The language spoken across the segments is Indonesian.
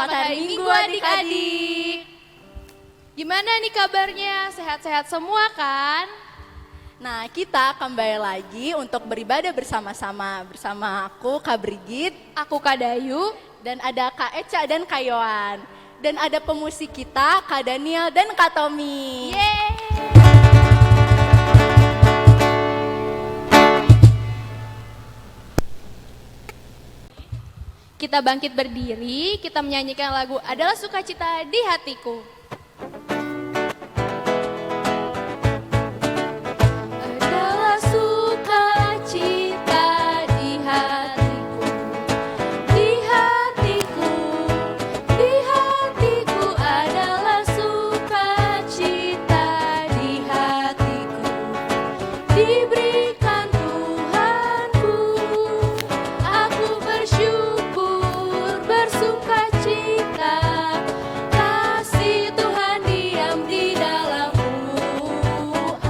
Selamat hari Minggu adik-adik. Gimana nih kabarnya? Sehat-sehat semua kan? Nah, kita kembali lagi untuk beribadah bersama-sama. Bersama aku, Kak Brigit. Aku Kak Dayu. Dan ada Kak Eca dan Kak Yohan. Dan ada pemusik kita, Kak Daniel dan Kak Tommy. Yeay! Kita bangkit berdiri, kita menyanyikan lagu Adalah Sukacita di Hatiku. Adalah sukacita di hatiku, di hatiku, di hatiku adalah sukacita di hatiku, diberikan Tuhanku, aku bersyukur, bersukacita, kasih Tuhan diam di dalamku,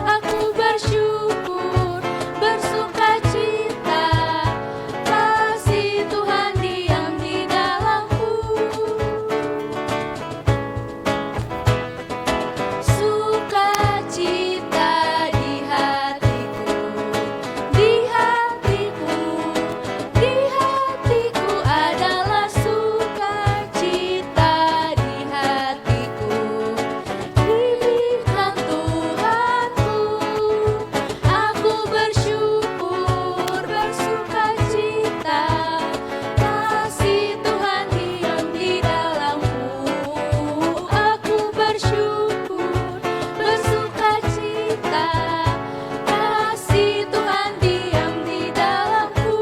aku bersyukur, bersukacita, kasih Tuhan diam di dalamku. Sukacita di hatiku, di hatiku, di hatiku adalah sukacita di hatiku, diberikan Tuhanku, aku bersyukur, bersukacita, kasih Tuhan diam di dalamku, aku bersyukur, bersukacita, kasih Tuhan diam di dalamku.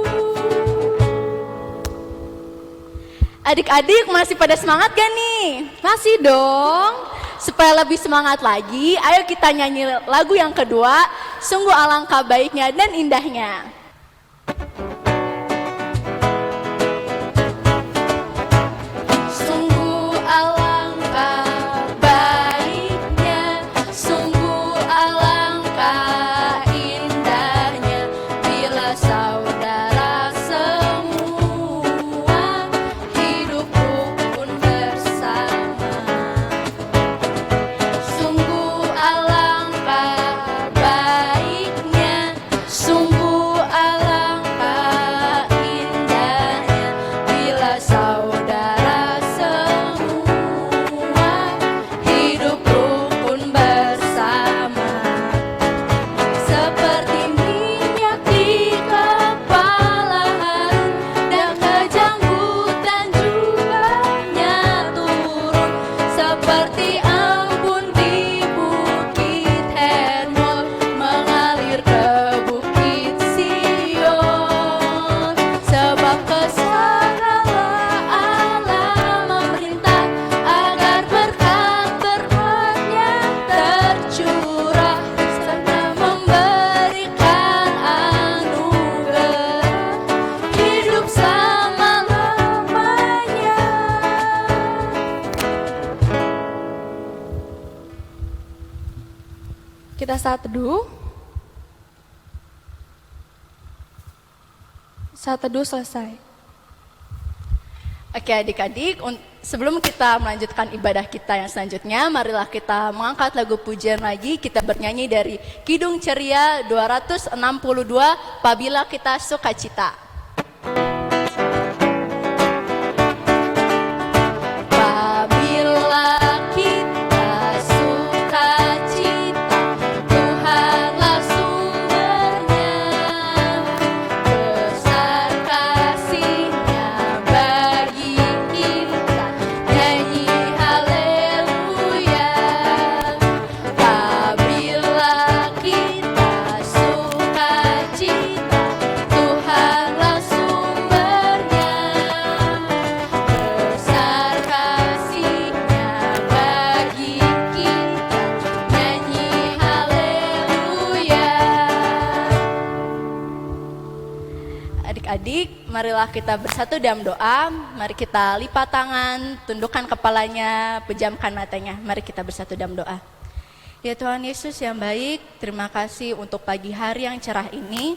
Adik-adik masih pada semangat gak nih? Masih dong. Supaya lebih semangat lagi, ayo kita nyanyi lagu yang kedua, Sungguh Alangkah Baiknya dan Indahnya. Sungguh alangkah baiknya, sungguh alangkah indahnya, bila saudara semua hidup rukun bersama. Sungguh alangkah baiknya, sungguh alangkah indahnya, bila saudara semua hidup rukun bersama. Seperti minyak di kepala Harun dan kejanggutan jubahnya turun, seperti embun di bukit Hermon mengalir ke bukit Sion. Sebab kesanalah Allah memerintah agar berkat-berkat-Nya tercurah serta memberikan anugerah hidup selama-lamanya. Kita saat teduh. Saat teduh selesai. Oke adik-adik, sebelum kita melanjutkan ibadah kita yang selanjutnya, marilah kita mengangkat lagu pujian lagi. Kita bernyanyi dari Kidung Ceria 262, Apabila Kita Sukacita. Apabila kita sukacita, Tuhanlah sumbernya, besar kasih-Nya bagi kita, nyanyi haleluya. Apabila kita sukacita, Tuhanlah sumbernya, besar kasih-Nya bagi kita, nyanyi haleluya. Adik-adik, marilah kita bersatu dalam doa. Mari kita lipat tangan, tundukkan kepalanya, pejamkan matanya. Mari kita bersatu dalam doa. Ya Tuhan Yesus yang baik, terima kasih untuk pagi hari yang cerah ini.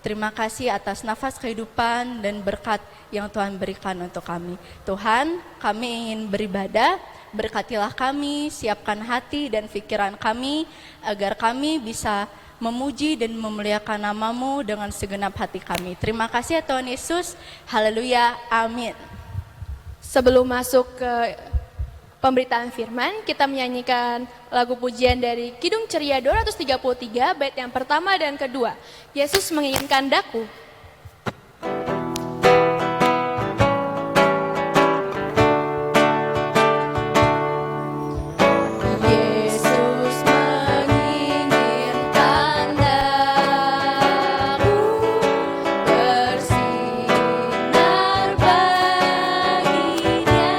Terima kasih atas nafas kehidupan dan berkat yang Tuhan berikan untuk kami. Tuhan, kami ingin beribadah, berkatilah kami, siapkan hati dan pikiran kami, agar kami bisa memuji dan memuliakan nama-Mu dengan segenap hati kami. Terima kasih ya Tuhan Yesus, haleluya, amin. Sebelum masuk ke pemberitaan firman, kita menyanyikan lagu pujian dari Kidung Ceria 233, bait yang pertama dan kedua. Yesus menginginkan daku. Yesus menginginkan daku bersinar baginya,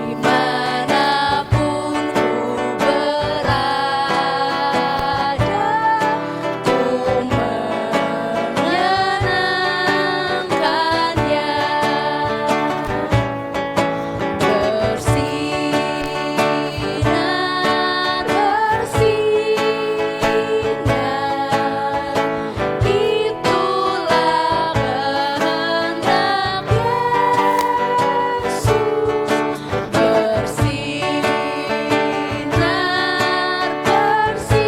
dimanapun ku berada, ku menyenangkannya. Bersinar, bersinar, itulah kehendak Yesus. Bersinar, bersinar,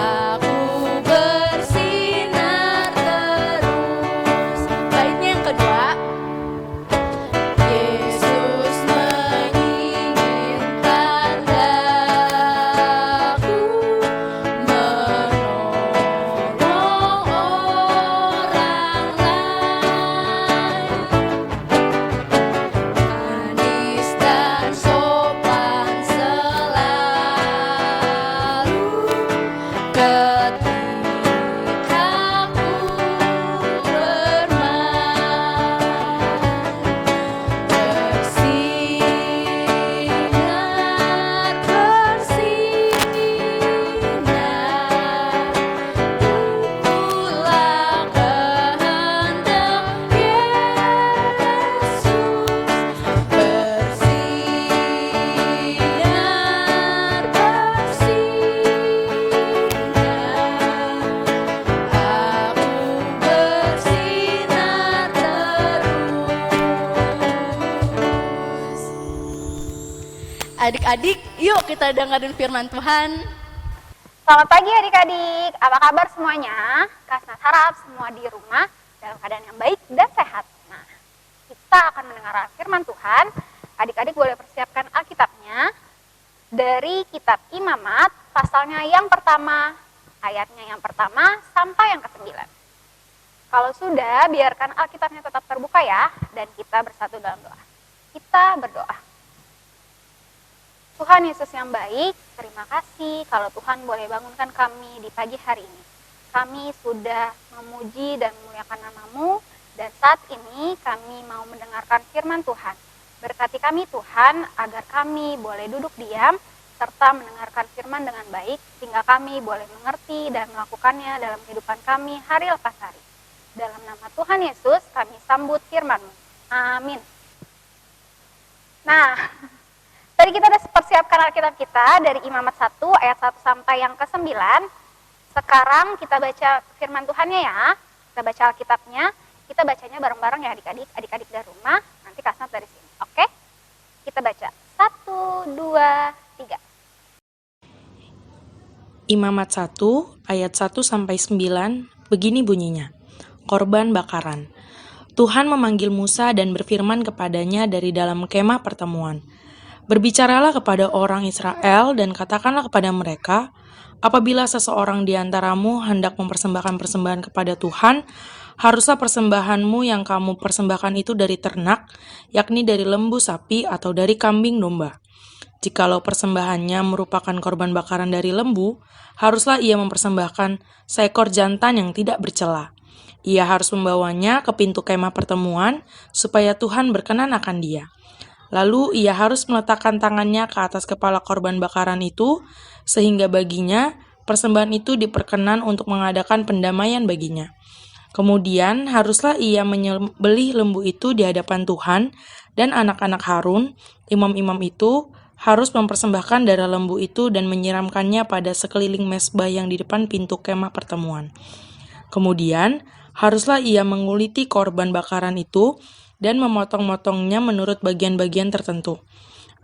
aku bersinar terus. Baitnya yang kedua. Yesus menginginkan daku menolong orang lain, manis dan sopan selalu ketika ku bermain. Bersinar, bersinar, itulah kehendak Yesus. Bersinar, bersinar, aku bersinar terus. Adik-adik, yuk kita dengerin firman Tuhan. Selamat pagi adik-adik, apa kabar semuanya? Kasnas harap semua di rumah dalam keadaan yang baik dan sehat. Nah, kita akan mendengar firman Tuhan. Adik-adik boleh persiapkan Alkitabnya dari kitab Imamat, pasalnya yang pertama, ayatnya yang pertama sampai yang ke-9. Kalau sudah, biarkan Alkitabnya tetap terbuka ya, dan kita bersatu dalam doa. Kita berdoa. Tuhan Yesus yang baik, terima kasih kalau Tuhan boleh bangunkan kami di pagi hari ini. Kami sudah memuji dan memuliakan nama-Mu, dan saat ini kami mau mendengarkan firman Tuhan. Berkati kami Tuhan, agar kami boleh duduk diam, serta mendengarkan firman dengan baik, sehingga kami boleh mengerti dan melakukannya dalam kehidupan kami hari lepas hari. Dalam nama Tuhan Yesus, kami sambut firman-Mu. Amin. Nah, tadi kita sudah persiapkan Alkitab kita dari Imamat 1 ayat 1 sampai yang ke-9. Sekarang kita baca firman Tuhannya ya. Kita baca Alkitabnya. Kita bacanya bareng-bareng ya adik-adik. Adik-adik dari rumah, nanti Kasnat dari sini. Oke? Kita baca. 1, 2, 3. Imamat 1 ayat 1 sampai 9 begini bunyinya. Korban bakaran. Tuhan memanggil Musa dan berfirman kepadanya dari dalam kemah pertemuan. Berbicaralah kepada orang Israel dan katakanlah kepada mereka, apabila seseorang di antaramu hendak mempersembahkan persembahan kepada Tuhan, haruslah persembahanmu yang kamu persembahkan itu dari ternak, yakni dari lembu sapi atau dari kambing domba. Jikalau persembahannya merupakan korban bakaran dari lembu, haruslah ia mempersembahkan seekor jantan yang tidak bercela. Ia harus membawanya ke pintu kemah pertemuan, supaya Tuhan berkenan akan dia. Lalu ia harus meletakkan tangannya ke atas kepala korban bakaran itu, sehingga baginya persembahan itu diperkenan untuk mengadakan pendamaian baginya. Kemudian haruslah ia menyembelih lembu itu di hadapan Tuhan, dan anak-anak Harun, imam-imam itu, harus mempersembahkan darah lembu itu dan menyiramkannya pada sekeliling mezbah yang di depan pintu kemah pertemuan. Kemudian, haruslah ia menguliti korban bakaran itu dan memotong-motongnya menurut bagian-bagian tertentu.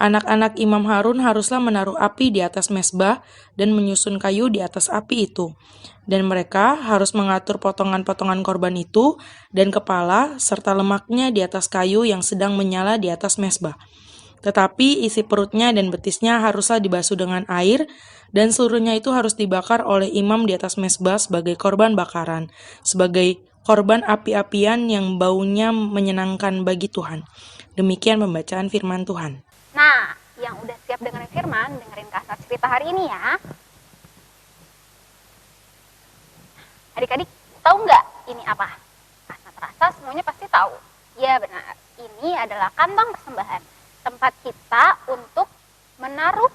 Anak-anak Imam Harun haruslah menaruh api di atas mezbah dan menyusun kayu di atas api itu. Dan mereka harus mengatur potongan-potongan korban itu dan kepala serta lemaknya di atas kayu yang sedang menyala di atas mezbah. Tetapi isi perutnya dan betisnya haruslah dibasuh dengan air, dan seluruhnya itu harus dibakar oleh imam di atas mezbah sebagai korban bakaran, sebagai korban api-apian yang baunya menyenangkan bagi Tuhan. Demikian pembacaan firman Tuhan. Nah, yang udah siap dengerin firman, dengerin Kasnat cerita hari ini ya. Adik-adik, tahu nggak ini apa? Kasnat rasa semuanya pasti tahu. Ya benar, ini adalah kantong persembahan. Tempat kita untuk menaruh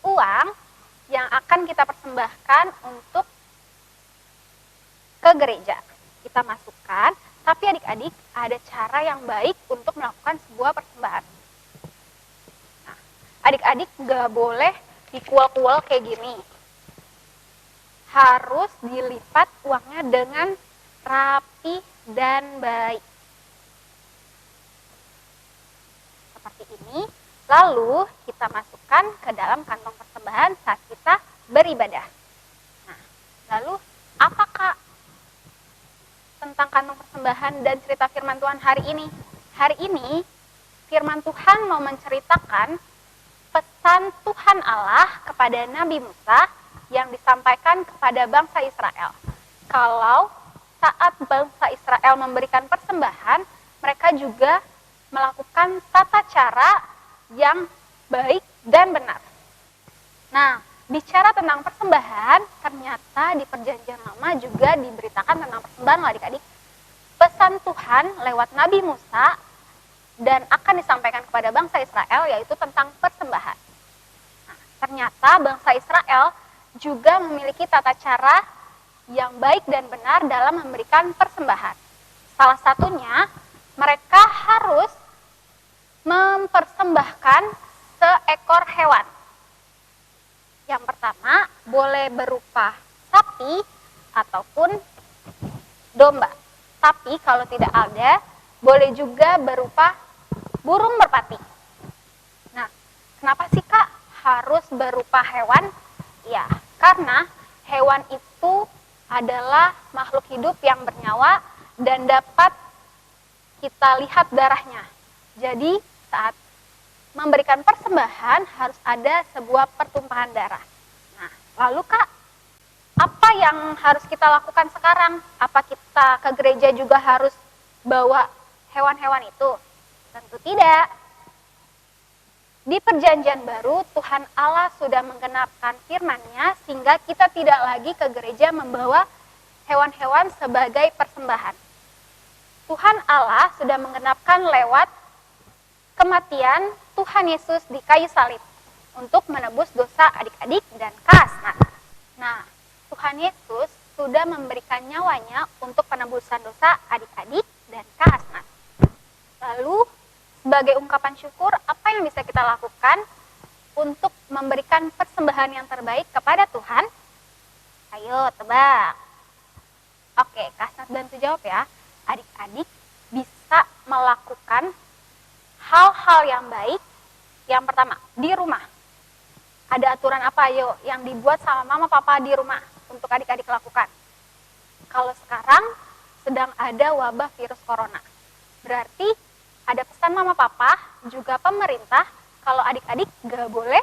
uang yang akan kita persembahkan untuk ke gereja. Kita masukkan, tapi adik-adik ada cara yang baik untuk melakukan sebuah persembahan. Nah, adik-adik gak boleh dikual-kual kayak gini. Harus dilipat uangnya dengan rapi dan baik. Seperti ini. Lalu kita masukkan ke dalam kantong persembahan saat kita beribadah. Nah, lalu apakah tentang kantong persembahan dan cerita firman Tuhan hari ini? Hari ini firman Tuhan mau menceritakan pesan Tuhan Allah kepada Nabi Musa yang disampaikan kepada bangsa Israel. Kalau saat bangsa Israel memberikan persembahan, mereka juga melakukan tata cara yang baik dan benar. Nah, bicara tentang persembahan, ternyata di Perjanjian Lama juga diberitakan tentang persembahan loh adik-adik. Pesan Tuhan lewat Nabi Musa dan akan disampaikan kepada bangsa Israel yaitu tentang persembahan. Nah, ternyata bangsa Israel juga memiliki tata cara yang baik dan benar dalam memberikan persembahan. Salah satunya, mereka harus mempersembahkan seekor hewan. Yang pertama, boleh berupa sapi ataupun domba. Tapi kalau tidak ada, boleh juga berupa burung merpati. Nah, kenapa sih Kak harus berupa hewan? Ya, karena hewan itu adalah makhluk hidup yang bernyawa dan dapat kita lihat darahnya. Jadi, saat memberikan persembahan harus ada sebuah pertumpahan darah. Nah, lalu Kak, apa yang harus kita lakukan sekarang? Apa kita ke gereja juga harus bawa hewan-hewan itu? Tentu tidak. Di Perjanjian Baru, Tuhan Allah sudah menggenapkan firman-Nya sehingga kita tidak lagi ke gereja membawa hewan-hewan sebagai persembahan. Tuhan Allah sudah menggenapkan lewat kematian Tuhan Yesus di kayu salib untuk menebus dosa adik-adik dan Kasnat. Nah, Tuhan Yesus sudah memberikan nyawanya untuk penebusan dosa adik-adik dan Kasnat. Lalu, sebagai ungkapan syukur, apa yang bisa kita lakukan untuk memberikan persembahan yang terbaik kepada Tuhan? Ayo, tebak. Oke, Kasnat bantu jawab ya. Adik-adik bisa melakukan hal-hal yang baik. Yang pertama, di rumah. Ada aturan apa ayo yang dibuat sama mama papa di rumah untuk adik-adik lakukan? Kalau sekarang sedang ada wabah virus corona. Berarti ada pesan mama papa, juga pemerintah, kalau adik-adik gak boleh,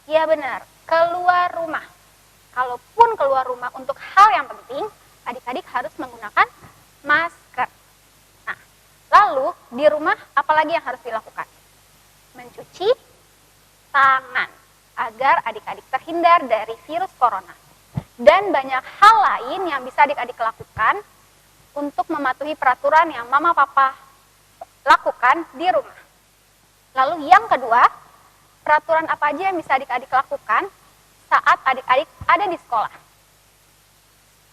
ya benar, keluar rumah. Kalaupun keluar rumah untuk hal yang penting, adik-adik harus menggunakan masker. Nah, lalu di rumah apalagi yang harus dilakukan? Mencuci tangan agar adik-adik terhindar dari virus corona. Dan banyak hal lain yang bisa adik-adik lakukan untuk mematuhi peraturan yang mama papa lakukan di rumah. Lalu yang kedua, peraturan apa aja yang bisa adik-adik lakukan saat adik-adik ada di sekolah?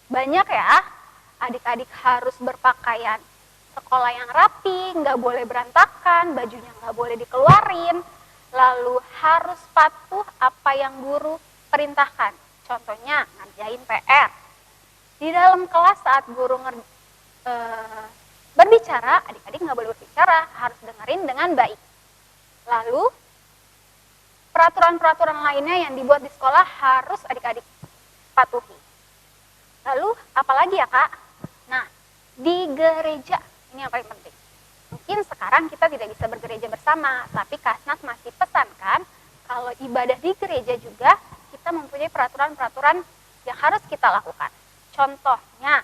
Banyak ya, adik-adik harus berpakaian sekolah yang rapi, nggak boleh berantakan, bajunya nggak boleh dikeluarin, lalu harus patuh apa yang guru perintahkan. Contohnya ngerjain PR. Di dalam kelas saat guru berbicara, adik-adik nggak boleh berbicara, harus dengerin dengan baik. Lalu peraturan-peraturan lainnya yang dibuat di sekolah harus adik-adik patuhi. Lalu apalagi ya Kak? Nah, di gereja, ini yang paling penting. Mungkin sekarang kita tidak bisa bergereja bersama, tapi Kasnas masih pesankan kalau ibadah di gereja juga kita mempunyai peraturan-peraturan yang harus kita lakukan. Contohnya,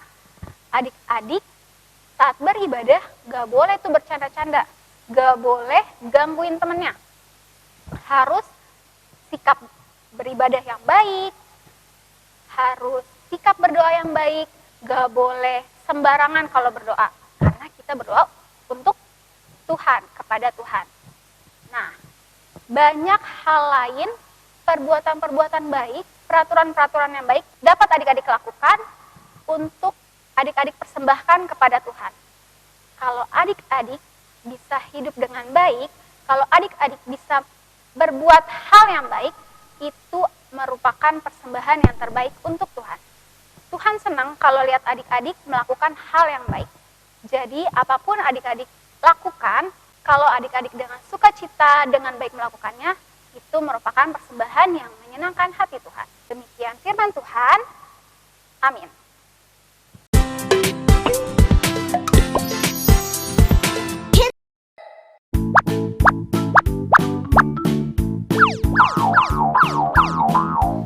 adik-adik saat beribadah gak boleh tuh bercanda-canda, gak boleh gangguin temennya. Harus sikap beribadah yang baik, harus sikap berdoa yang baik, gak boleh sembarangan kalau berdoa. Karena kita berdoa untuk Tuhan, kepada Tuhan. Nah, banyak hal lain, perbuatan-perbuatan baik, peraturan-peraturan yang baik dapat adik-adik lakukan untuk adik-adik persembahkan kepada Tuhan. Kalau adik-adik bisa hidup dengan baik, kalau adik-adik bisa berbuat hal yang baik, itu merupakan persembahan yang terbaik untuk Tuhan. Tuhan senang kalau lihat adik-adik melakukan hal yang baik. Jadi apapun adik-adik lakukan, kalau adik-adik dengan sukacita, dengan baik melakukannya, itu merupakan persembahan yang menyenangkan hati Tuhan. Demikian firman Tuhan. Amin.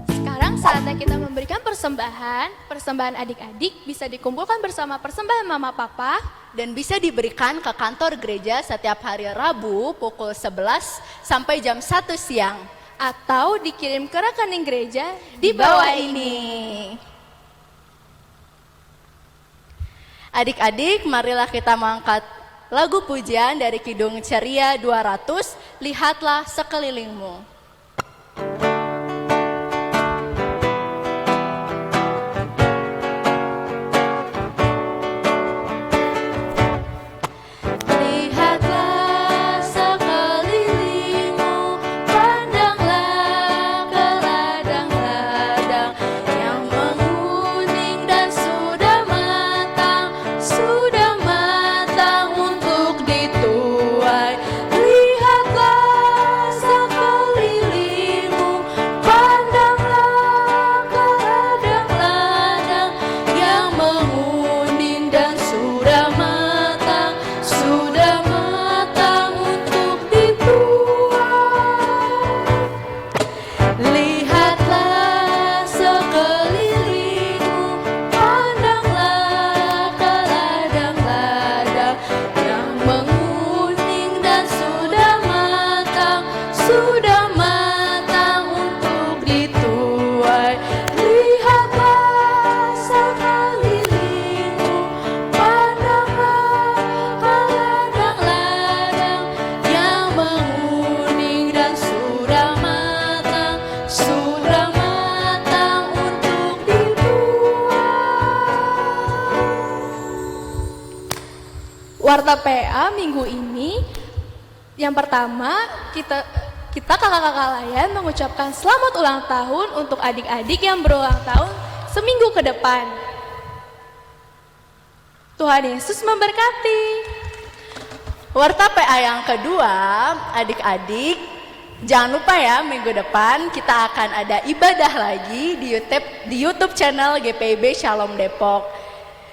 Sekarang saatnya kita memberikan persembahan. Persembahan adik-adik bisa dikumpulkan bersama persembahan mama papa Dan bisa diberikan ke kantor gereja setiap hari Rabu pukul 11 sampai jam 1 siang. atau dikirim ke rekening gereja Di bawah ini. Adik-adik, marilah kita mengangkat lagu pujian dari Kidung Ceria 200, Lihatlah Sekelilingmu. Lihatlah sekelilingmu, pandanglah ke ladang-ladang yang menguning dan sudah matang untuk dituai. Lihatlah sekelilingmu, pandanglah ke ladang-ladang yang menguning dan sudah matang untuk dituai. Lihatlah sekelilingmu, pandanglah ke ladang-ladang yang menguning dan sudah matang untuk dituai. Lihatlah sekelilingmu, pandanglah ke ladang-ladang yang menguning dan sudah matang untuk dituai. Warta PA minggu ini, yang pertama kita kakak-kakak layan mengucapkan selamat ulang tahun untuk adik-adik yang berulang tahun seminggu ke depan. Tuhan Yesus memberkati. Warta PA yang kedua, adik-adik, jangan lupa ya, minggu depan kita akan ada ibadah lagi di YouTube channel GPIB Shalom Depok.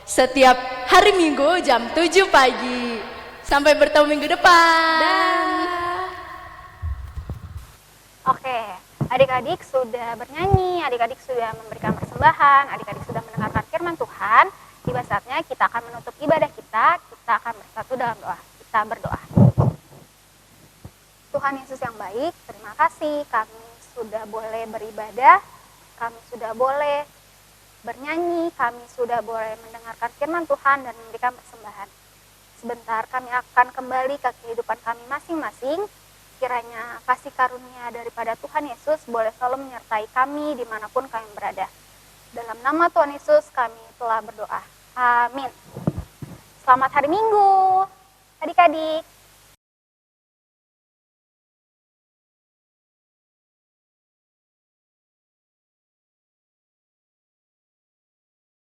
Setiap hari Minggu jam 7 pagi. Sampai bertemu minggu depan. Oke, adik-adik sudah bernyanyi, adik-adik sudah memberikan persembahan, adik-adik sudah mendengarkan firman Tuhan. Tiba saatnya kita akan menutup ibadah kita akan bersatu dalam doa. Kita berdoa. Tuhan Yesus yang baik, terima kasih kami sudah boleh beribadah, kami sudah boleh bernyanyi, kami sudah boleh mendengarkan firman Tuhan dan memberikan persembahan. Sebentar kami akan kembali ke kehidupan kami masing-masing. Kiranya kasih karunia daripada Tuhan Yesus boleh selalu menyertai kami dimanapun kami berada. Dalam nama Tuhan Yesus kami telah berdoa. Amin. Selamat hari Minggu, adik-adik.